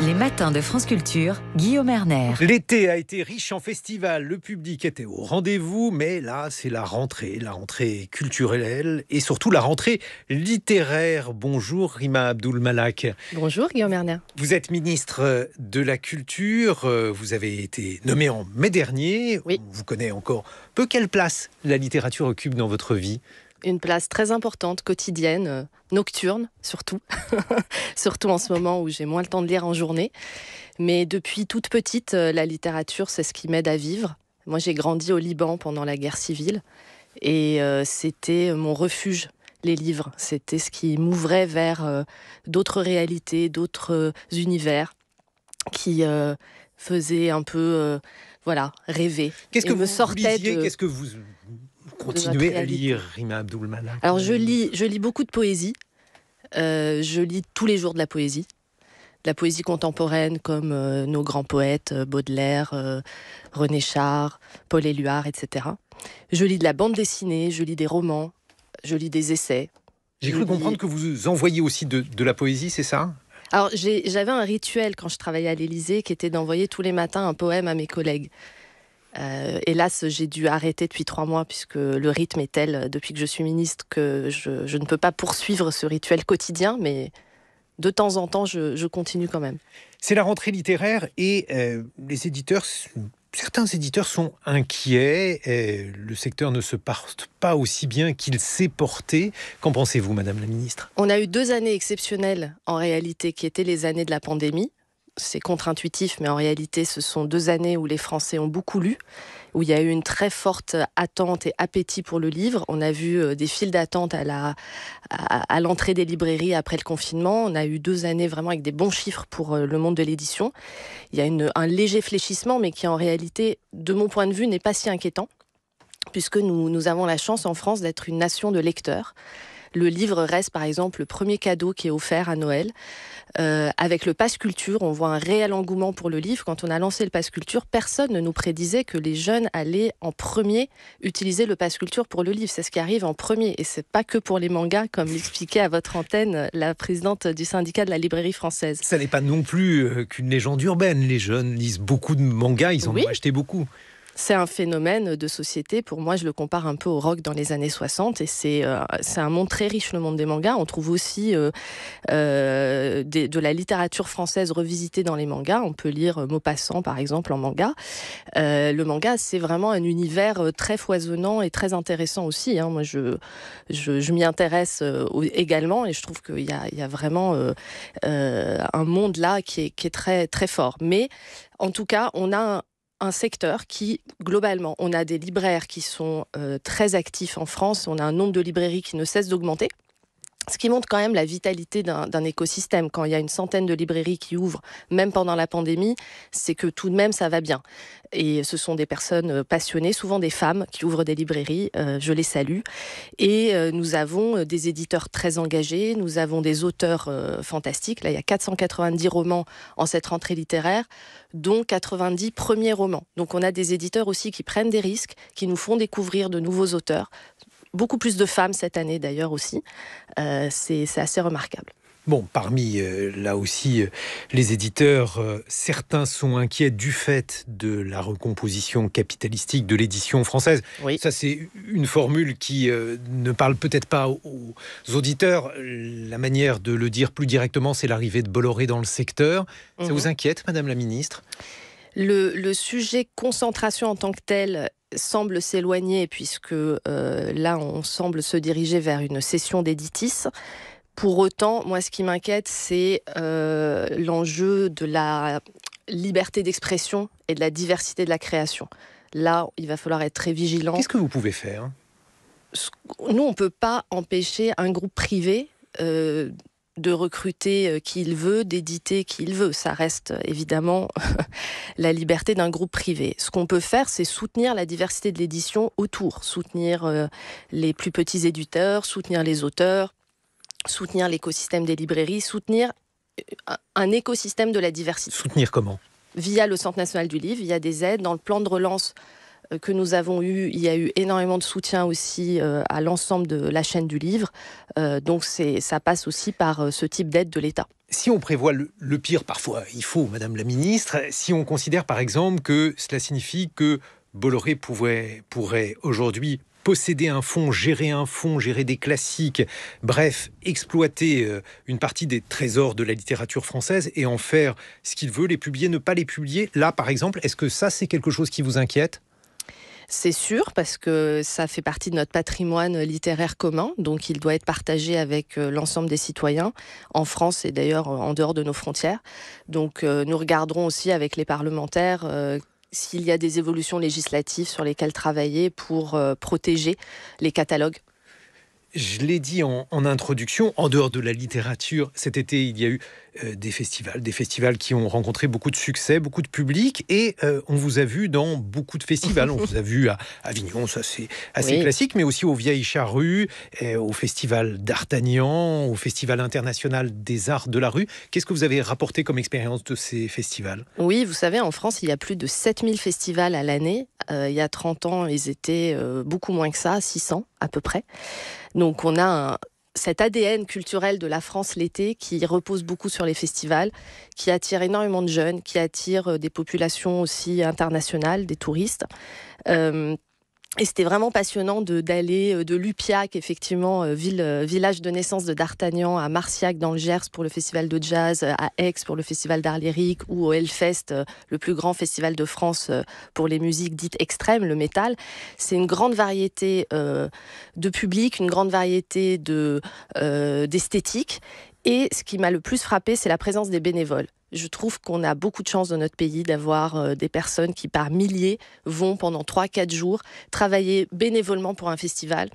Les matins de France Culture, Guillaume Erner. L'été a été riche en festivals, le public était au rendez-vous, mais là c'est la rentrée culturelle et surtout la rentrée littéraire. Bonjour Rima Abdul Malak. Bonjour Guillaume Erner. Vous êtes ministre de la Culture, vous avez été nommé en mai dernier. Oui. On vous connaît encore peu. Quelle place la littérature occupe dans votre vie ? Une place très importante, quotidienne, nocturne surtout. Surtout en ce moment où j'ai moins le temps de lire en journée. Mais depuis toute petite, la littérature, c'est ce qui m'aide à vivre. Moi, j'ai grandi au Liban pendant la guerre civile. Et c'était mon refuge, les livres. C'était ce qui m'ouvrait vers d'autres réalités, d'autres univers qui faisaient un peu rêver. Qu'est-ce que me sortait lisiez ? Qu'est-ce que vous continuez à lire, Rima Abdul Malak ? Alors je lis beaucoup de poésie. Je lis tous les jours de la poésie contemporaine comme nos grands poètes, Baudelaire, René Char, Paul Éluard, etc. Je lis de la bande dessinée, je lis des romans, je lis des essais. J'ai cru comprendre que vous envoyiez aussi de la poésie, c'est ça ? Alors j'avais un rituel quand je travaillais à l'Élysée qui était d'envoyer tous les matins un poème à mes collègues. Hélas, j'ai dû arrêter depuis 3 mois puisque le rythme est tel depuis que je suis ministre que je ne peux pas poursuivre ce rituel quotidien, mais de temps en temps, je continue quand même. C'est la rentrée littéraire et certains éditeurs sont inquiets. Le secteur ne se porte pas aussi bien qu'il s'est porté. Qu'en pensez-vous, Madame la Ministre ? On a eu 2 années exceptionnelles en réalité qui étaient les années de la pandémie. C'est contre-intuitif, mais en réalité, ce sont 2 années où les Français ont beaucoup lu, où il y a eu une très forte attente et appétit pour le livre. On a vu des files d'attente à l'entrée des librairies après le confinement. On a eu 2 années vraiment avec des bons chiffres pour le monde de l'édition. Il y a un léger fléchissement, mais qui en réalité, de mon point de vue, n'est pas si inquiétant, puisque nous avons la chance en France d'être une nation de lecteurs. Le livre reste par exemple le premier cadeau qui est offert à Noël. Avec le Pass Culture, on voit un réel engouement pour le livre. Quand on a lancé le Pass Culture, personne ne nous prédisait que les jeunes allaient en premier utiliser le Pass Culture pour le livre. C'est ce qui arrive en premier. Et c'est pas que pour les mangas, comme l'expliquait à votre antenne la présidente du syndicat de la librairie française. Ça n'est pas non plus qu'une légende urbaine. Les jeunes lisent beaucoup de mangas, ils en ont acheté beaucoup. C'est un phénomène de société. Pour moi, je le compare un peu au rock dans les années 60. Et c'est un monde très riche, le monde des mangas. On trouve aussi de la littérature française revisitée dans les mangas. On peut lire Maupassant, par exemple, en manga. Le manga, c'est vraiment un univers très foisonnant et très intéressant aussi. Moi, je m'y intéresse également. Et je trouve qu'il y a vraiment un monde là qui est très, très fort. Mais en tout cas, on a un secteur qui, globalement, on a des libraires qui sont très actifs en France, on a un nombre de librairies qui ne cesse d'augmenter, ce qui montre quand même la vitalité d'un écosystème. Quand il y a une centaine de librairies qui ouvrent, même pendant la pandémie, c'est que tout de même, ça va bien. Et ce sont des personnes passionnées, souvent des femmes, qui ouvrent des librairies. Je les salue. Et nous avons des éditeurs très engagés, nous avons des auteurs fantastiques. Là, il y a 490 romans en cette rentrée littéraire, dont 90 premiers romans. Donc on a des éditeurs aussi qui prennent des risques, qui nous font découvrir de nouveaux auteurs. Beaucoup plus de femmes cette année d'ailleurs aussi. C'est assez remarquable. Bon, parmi là aussi les éditeurs, certains sont inquiets du fait de la recomposition capitalistique de l'édition française. Oui. Ça, c'est une formule qui ne parle peut-être pas aux auditeurs. La manière de le dire plus directement, c'est l'arrivée de Bolloré dans le secteur. Ça vous inquiète, Madame la Ministre ? Le sujet concentration en tant que tel semble s'éloigner puisque là, on semble se diriger vers une cession d'Editis. Pour autant, moi, ce qui m'inquiète, c'est l'enjeu de la liberté d'expression et de la diversité de la création. Là, il va falloir être très vigilant. Qu'est-ce que vous pouvez faire ? Nous, on ne peut pas empêcher un groupe privé de recruter qui il veut, d'éditer qui il veut. Ça reste évidemment la liberté d'un groupe privé. Ce qu'on peut faire, c'est soutenir la diversité de l'édition autour, soutenir les plus petits éditeurs, soutenir les auteurs, soutenir l'écosystème des librairies, soutenir un écosystème de la diversité. Soutenir comment ? Via le Centre national du livre, il y a des aides. Dans le plan de relance que nous avons eu, il y a eu énormément de soutien aussi à l'ensemble de la chaîne du livre. Donc ça passe aussi par ce type d'aide de l'État. Si on prévoit le pire, parfois il faut, Madame la Ministre, si on considère par exemple que cela signifie que Bolloré pourrait aujourd'hui posséder un fonds, gérer des classiques, bref, exploiter une partie des trésors de la littérature française et en faire ce qu'il veut, les publier, ne pas les publier. Là, par exemple, est-ce que ça, c'est quelque chose qui vous inquiète ? C'est sûr, parce que ça fait partie de notre patrimoine littéraire commun, donc il doit être partagé avec l'ensemble des citoyens, en France et d'ailleurs en dehors de nos frontières. Donc nous regarderons aussi avec les parlementaires s'il y a des évolutions législatives sur lesquelles travailler pour protéger les catalogues. Je l'ai dit en introduction, en dehors de la littérature, cet été, il y a eu des festivals qui ont rencontré beaucoup de succès, beaucoup de public, et on vous a vu dans beaucoup de festivals. On vous a vu à Avignon, ça c'est assez classique, mais aussi au Vieilles Charrues, au Festival d'Artagnan, au Festival international des arts de la rue. Qu'est-ce que vous avez rapporté comme expérience de ces festivals ? Oui, vous savez, en France, il y a plus de 7000 festivals à l'année. Il y a 30 ans, ils étaient beaucoup moins que ça, 600 à peu près. Donc on a cet ADN culturel de la France l'été qui repose beaucoup sur les festivals, qui attire énormément de jeunes, qui attire des populations aussi internationales, des touristes. Et c'était vraiment passionnant d'aller de Lupiac, effectivement, village de naissance de D'Artagnan, à Marciac dans le Gers pour le festival de jazz, à Aix pour le festival d'art lyrique, ou au Hellfest, le plus grand festival de France pour les musiques dites extrêmes, le métal. C'est une grande variété de public, une grande variété d'esthétique. Et ce qui m'a le plus frappé, c'est la présence des bénévoles. Je trouve qu'on a beaucoup de chance dans notre pays d'avoir des personnes qui, par milliers, vont pendant 3-4 jours travailler bénévolement pour un festival.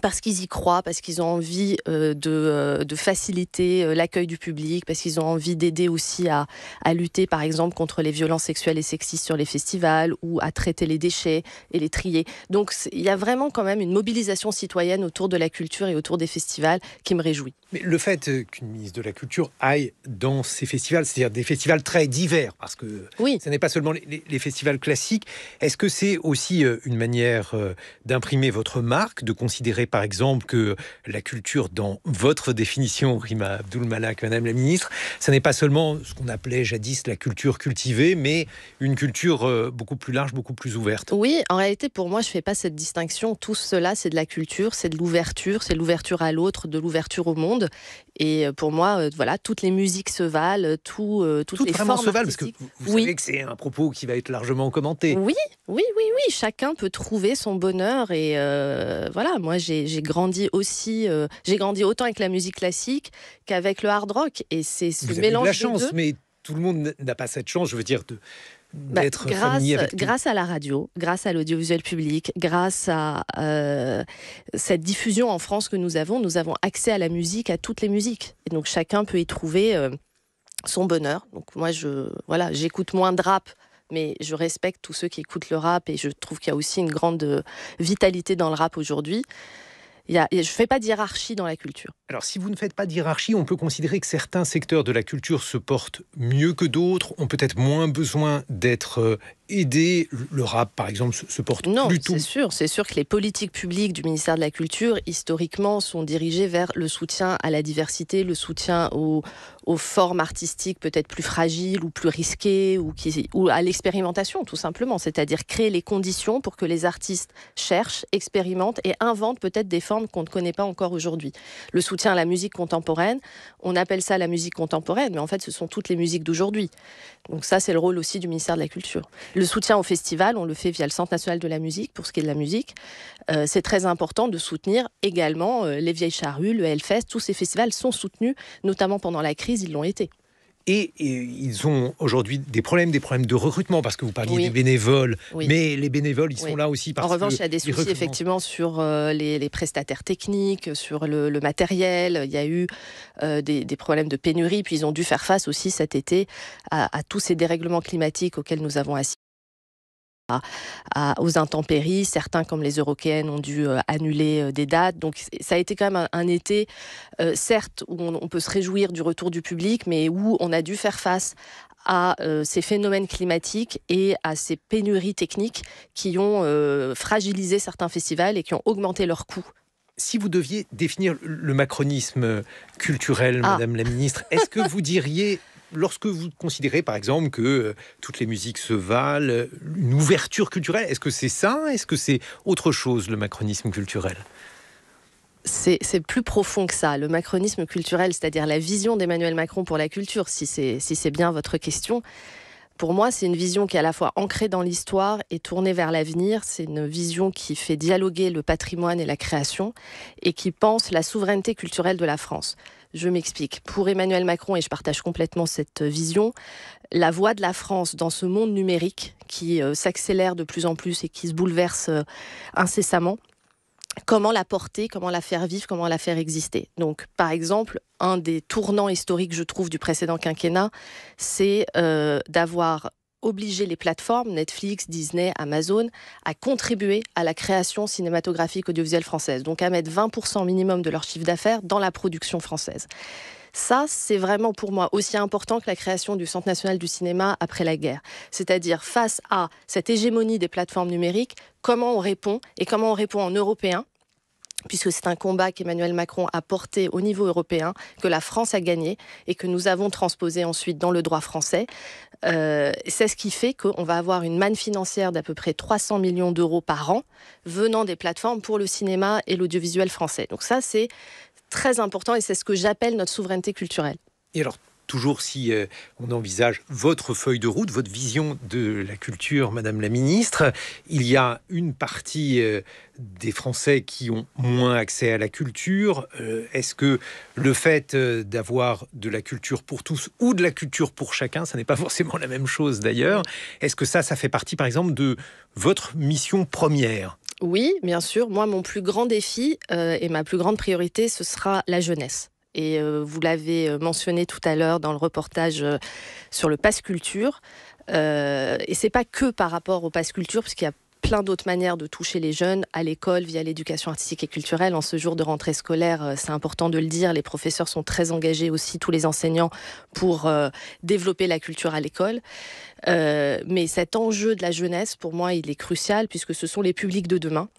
Parce qu'ils y croient, parce qu'ils ont envie de faciliter l'accueil du public, parce qu'ils ont envie d'aider aussi à lutter, par exemple, contre les violences sexuelles et sexistes sur les festivals ou à traiter les déchets et les trier. Donc, il y a vraiment quand même une mobilisation citoyenne autour de la culture et autour des festivals qui me réjouit. Mais le fait qu'une ministre de la Culture aille dans ces festivals, c'est-à-dire des festivals très divers, parce que ce n'est pas seulement les festivals classiques, est-ce que c'est aussi une manière d'imprimer votre marque, de considérer par exemple que la culture, dans votre définition, Rima Abdul Malak, Madame la Ministre, ça n'est pas seulement ce qu'on appelait jadis la culture cultivée, mais une culture beaucoup plus large, beaucoup plus ouverte? Oui, en réalité, pour moi, je ne fais pas cette distinction. Tout cela, c'est de la culture, c'est de l'ouverture à l'autre, de l'ouverture au monde. Et pour moi, voilà, toutes les musiques se valent, toutes les formes se valent, parce que artistiques. vous savez que c'est un propos qui va être largement commenté. Oui. Chacun peut trouver son bonheur. Et voilà, moi, j'ai grandi aussi, j'ai grandi autant avec la musique classique qu'avec le hard rock. Et c'est ce vous mélange avez de la des chance, deux. Mais tout le monde n'a pas cette chance, je veux dire, d'être familier avec grâce à la radio, grâce à l'audiovisuel public, grâce à cette diffusion en France que nous avons accès à la musique, à toutes les musiques. Et donc chacun peut y trouver son bonheur. Donc moi, j'écoute moins de rap, mais je respecte tous ceux qui écoutent le rap et je trouve qu'il y a aussi une grande vitalité dans le rap aujourd'hui. Je ne fais pas de hiérarchie dans la culture. Alors, si vous ne faites pas de hiérarchie, on peut considérer que certains secteurs de la culture se portent mieux que d'autres, ont peut-être moins besoin d'être aidés. Le rap, par exemple, se porte plutôt... Non, c'est sûr que les politiques publiques du ministère de la Culture, historiquement, sont dirigées vers le soutien à la diversité, le soutien aux formes artistiques peut-être plus fragiles ou plus risquées, ou à l'expérimentation, tout simplement. C'est-à-dire créer les conditions pour que les artistes cherchent, expérimentent et inventent peut-être des formes qu'on ne connaît pas encore aujourd'hui. Le soutien à la musique contemporaine, on appelle ça la musique contemporaine, mais en fait, ce sont toutes les musiques d'aujourd'hui. Donc ça, c'est le rôle aussi du ministère de la Culture. Le soutien au festival, on le fait via le Centre national de la musique, pour ce qui est de la musique. C'est très important de soutenir également les Vieilles Charrues, le Hellfest. Tous ces festivals sont soutenus, notamment pendant la crise, ils l'ont été. Et ils ont aujourd'hui des problèmes de recrutement, parce que vous parliez des bénévoles, mais les bénévoles, ils sont là aussi parce que... En revanche, il y a des soucis effectivement sur les prestataires techniques, sur le matériel. Il y a eu des problèmes de pénurie, puis ils ont dû faire face aussi cet été à tous ces dérèglements climatiques auxquels nous avons assisté. Aux intempéries, certains comme les Eurockéennes ont dû annuler des dates, donc ça a été quand même un été certes où on peut se réjouir du retour du public, mais où on a dû faire face à ces phénomènes climatiques et à ces pénuries techniques qui ont fragilisé certains festivals et qui ont augmenté leurs coûts. Si vous deviez définir le macronisme culturel, Madame la Ministre, est-ce que vous diriez, lorsque vous considérez par exemple que toutes les musiques se valent, une ouverture culturelle, est-ce que c'est ça? Est-ce que c'est autre chose, le macronisme culturel? C'est plus profond que ça. Le macronisme culturel, c'est-à-dire la vision d'Emmanuel Macron pour la culture, si c'est bien votre question, pour moi, c'est une vision qui est à la fois ancrée dans l'histoire et tournée vers l'avenir. C'est une vision qui fait dialoguer le patrimoine et la création et qui pense la souveraineté culturelle de la France. Je m'explique. Pour Emmanuel Macron, et je partage complètement cette vision, la voix de la France dans ce monde numérique qui s'accélère de plus en plus et qui se bouleverse incessamment, comment la porter, comment la faire vivre, comment la faire exister. Donc, par exemple, un des tournants historiques, je trouve, du précédent quinquennat, c'est d'avoir obligé les plateformes, Netflix, Disney, Amazon, à contribuer à la création cinématographique audiovisuelle française. Donc, à mettre 20% minimum de leur chiffre d'affaires dans la production française. Ça, c'est vraiment pour moi aussi important que la création du Centre national du cinéma après la guerre. C'est-à-dire, face à cette hégémonie des plateformes numériques, comment on répond, et comment on répond en européen, puisque c'est un combat qu'Emmanuel Macron a porté au niveau européen, que la France a gagné et que nous avons transposé ensuite dans le droit français. C'est ce qui fait qu'on va avoir une manne financière d'à peu près 300 millions d'euros par an venant des plateformes pour le cinéma et l'audiovisuel français. Donc ça, c'est très important et c'est ce que j'appelle notre souveraineté culturelle. Et alors, toujours si on envisage votre feuille de route, votre vision de la culture, Madame la Ministre, il y a une partie des Français qui ont moins accès à la culture. Est-ce que le fait d'avoir de la culture pour tous ou de la culture pour chacun, ça n'est pas forcément la même chose d'ailleurs, est-ce que ça fait partie par exemple de votre mission première ? Oui, bien sûr. Moi, mon plus grand défi et ma plus grande priorité, ce sera la jeunesse. Et vous l'avez mentionné tout à l'heure dans le reportage sur le Pass Culture. Et c'est pas que par rapport au Pass Culture, parce qu'il y a plein d'autres manières de toucher les jeunes à l'école via l'éducation artistique et culturelle. En ce jour de rentrée scolaire, c'est important de le dire, les professeurs sont très engagés aussi, tous les enseignants, pour développer la culture à l'école. Mais cet enjeu de la jeunesse, pour moi, il est crucial puisque ce sont les publics de demain.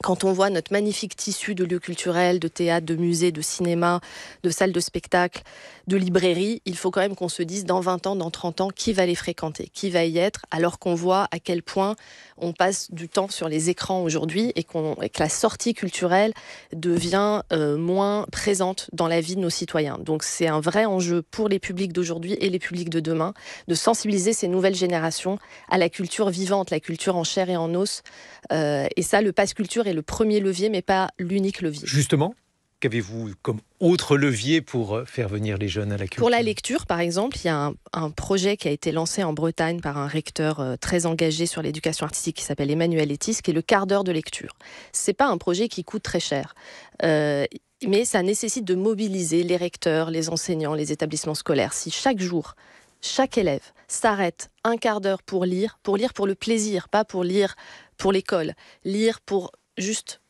Quand on voit notre magnifique tissu de lieux culturels, de théâtres, de musées, de cinéma, de salles de spectacle, de librairies, il faut quand même qu'on se dise dans 20 ans, dans 30 ans, qui va les fréquenter, qui va y être, alors qu'on voit à quel point on passe du temps sur les écrans aujourd'hui et que la sortie culturelle devient moins présente dans la vie de nos citoyens. Donc c'est un vrai enjeu pour les publics d'aujourd'hui et les publics de demain, de sensibiliser ces nouvelles générations à la culture vivante, la culture en chair et en os. Et ça, le Pass Culture est le premier levier, mais pas l'unique levier. Justement, qu'avez-vous comme autre levier pour faire venir les jeunes à la culture ? Pour la lecture, par exemple, il y a un projet qui a été lancé en Bretagne par un recteur très engagé sur l'éducation artistique qui s'appelle Emmanuel Etis, qui est le quart d'heure de lecture. C'est pas un projet qui coûte très cher. Mais ça nécessite de mobiliser les recteurs, les enseignants, les établissements scolaires. Si chaque jour, chaque élève s'arrête un quart d'heure pour lire pour le plaisir, pas pour lire pour l'école, lire juste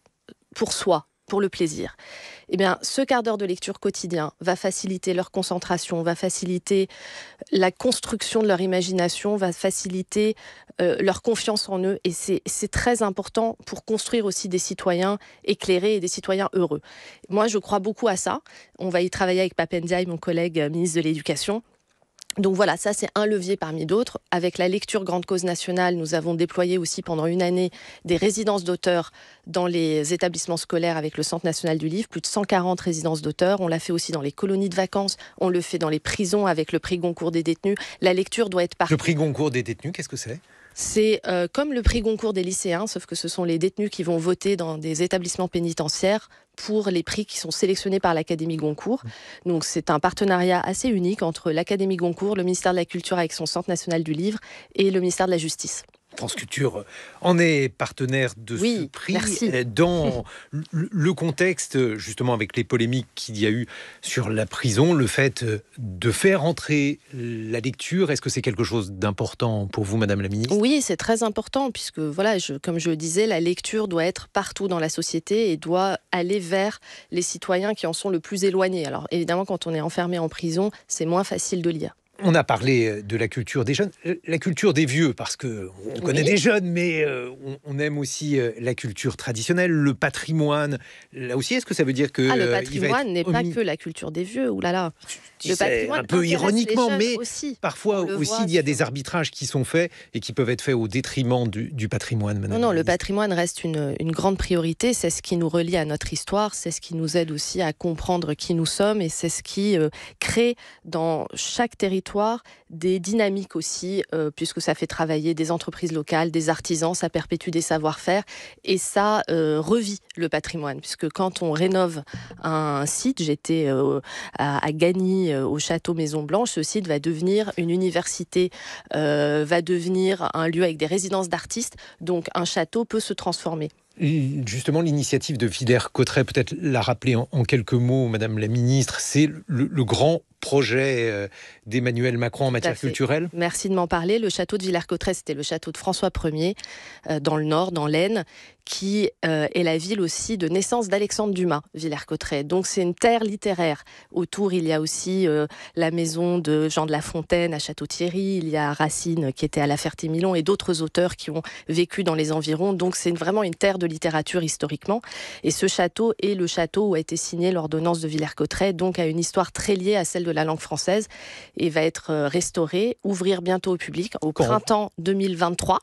pour soi, pour le plaisir. Eh bien, ce quart d'heure de lecture quotidien va faciliter leur concentration, va faciliter la construction de leur imagination, va faciliter leur confiance en eux. Et c'est très important pour construire aussi des citoyens éclairés et des citoyens heureux. Moi, je crois beaucoup à ça. On va y travailler avec Pape Ndiaye, mon collègue ministre de l'Éducation. Donc voilà, ça c'est un levier parmi d'autres. Avec la lecture Grande Cause Nationale, nous avons déployé aussi pendant une année des résidences d'auteurs dans les établissements scolaires avec le Centre national du livre, plus de 140 résidences d'auteurs. On l'a fait aussi dans les colonies de vacances, on le fait dans les prisons avec le prix Goncourt des détenus. La lecture doit être partout. Le prix Goncourt des détenus, qu'est-ce que c'est ? C'est comme le prix Goncourt des lycéens, sauf que ce sont les détenus qui vont voter dans des établissements pénitentiaires pour les prix qui sont sélectionnés par l'Académie Goncourt. Donc c'est un partenariat assez unique entre l'Académie Goncourt, le ministère de la Culture avec son Centre national du livre et le ministère de la Justice. France Culture en est partenaire de ce prix. Merci. Dans le contexte, justement, avec les polémiques qu'il y a eu sur la prison, le fait de faire entrer la lecture, est-ce que c'est quelque chose d'important pour vous, Madame la Ministre ? Oui, c'est très important, puisque, voilà, comme je le disais, la lecture doit être partout dans la société et doit aller vers les citoyens qui en sont le plus éloignés. Alors, évidemment, quand on est enfermé en prison, c'est moins facile de lire. On a parlé de la culture des jeunes, la culture des vieux, parce qu'on connaît des jeunes, mais on aime aussi la culture traditionnelle, le patrimoine. Là aussi, est-ce que ça veut dire que... le patrimoine n'est pas que la culture des vieux, oulala. Le patrimoine un peu ironiquement, mais aussi. Parfois aussi, il y a des arbitrages qui sont faits et qui peuvent être faits au détriment du patrimoine. Non, le patrimoine reste une grande priorité. C'est ce qui nous relie à notre histoire, c'est ce qui nous aide aussi à comprendre qui nous sommes et c'est ce qui crée dans chaque territoire des dynamiques aussi, puisque ça fait travailler des entreprises locales, des artisans, ça perpétue des savoir-faire et ça revit le patrimoine. Puisque quand on rénove un site, j'étais à Gagny, au château Maison Blanche, ce site va devenir une université, va devenir un lieu avec des résidences d'artistes, donc un château peut se transformer. Justement, l'initiative de Villers-Cotterêts, peut-être la rappeler en quelques mots, Madame la Ministre, c'est le grand projet d'Emmanuel Macron en matière culturelle. Merci de m'en parler. Le château de Villers-Cotterêts, c'était le château de François Ier, dans le Nord, dans l'Aisne, qui est la ville aussi de naissance d'Alexandre Dumas, Villers-Cotterêts. Donc c'est une terre littéraire. Autour, il y a aussi la maison de Jean de La Fontaine à Château-Thierry, il y a Racine qui était à La Ferté-Milon et d'autres auteurs qui ont vécu dans les environs. Donc c'est vraiment une terre de littérature historiquement. Et ce château est le château où a été signée l'ordonnance de Villers-Cotterêts, donc a une histoire très liée à celle de la langue française et va être restauré, ouvrir bientôt au public au printemps 2023.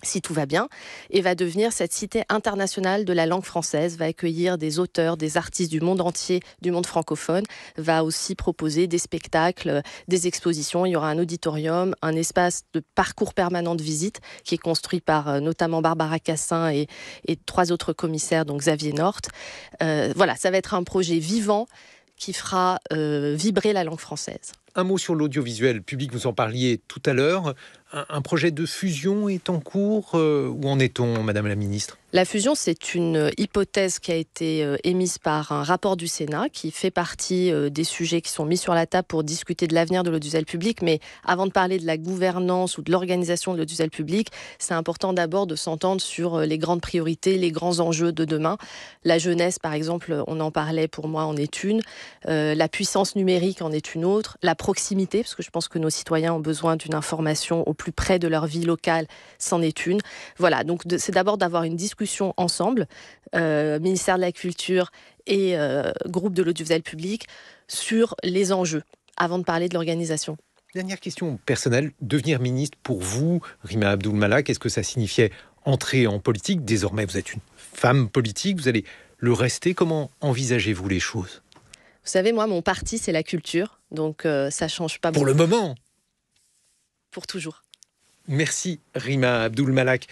Si tout va bien, et va devenir cette cité internationale de la langue française, va accueillir des auteurs, des artistes du monde entier, du monde francophone, va aussi proposer des spectacles, des expositions. Il y aura un auditorium, un espace de parcours permanent de visite qui est construit par notamment Barbara Cassin et 3 autres commissaires, donc Xavier Nort. Voilà, ça va être un projet vivant qui fera vibrer la langue française. Un mot sur l'audiovisuel public, vous en parliez tout à l'heure. Un projet de fusion est en cours. Où en est-on, Madame la Ministre ? La fusion, c'est une hypothèse qui a été émise par un rapport du Sénat qui fait partie des sujets qui sont mis sur la table pour discuter de l'avenir de l'audiovisuel public. Mais avant de parler de la gouvernance ou de l'organisation de l'audiovisuel public, c'est important d'abord de s'entendre sur les grandes priorités, les grands enjeux de demain. La jeunesse, par exemple, on en parlait, pour moi, en est une. La puissance numérique en est une autre. La proximité, parce que je pense que nos citoyens ont besoin d'une information au plus près de leur vie locale, c'en est une. Voilà, donc c'est d'abord d'avoir une discussion ensemble, ministère de la Culture et groupe de l'audiovisuel public, sur les enjeux, avant de parler de l'organisation. Dernière question personnelle, devenir ministre pour vous, Rima Abdul Malak, est-ce que ça signifiait entrer en politique ? Désormais, vous êtes une femme politique, vous allez le rester. Comment envisagez-vous les choses ? Vous savez, moi, mon parti, c'est la culture, donc ça ne change pas beaucoup. Pour le moment ? Pour toujours. Merci, Rima Abdul Malak.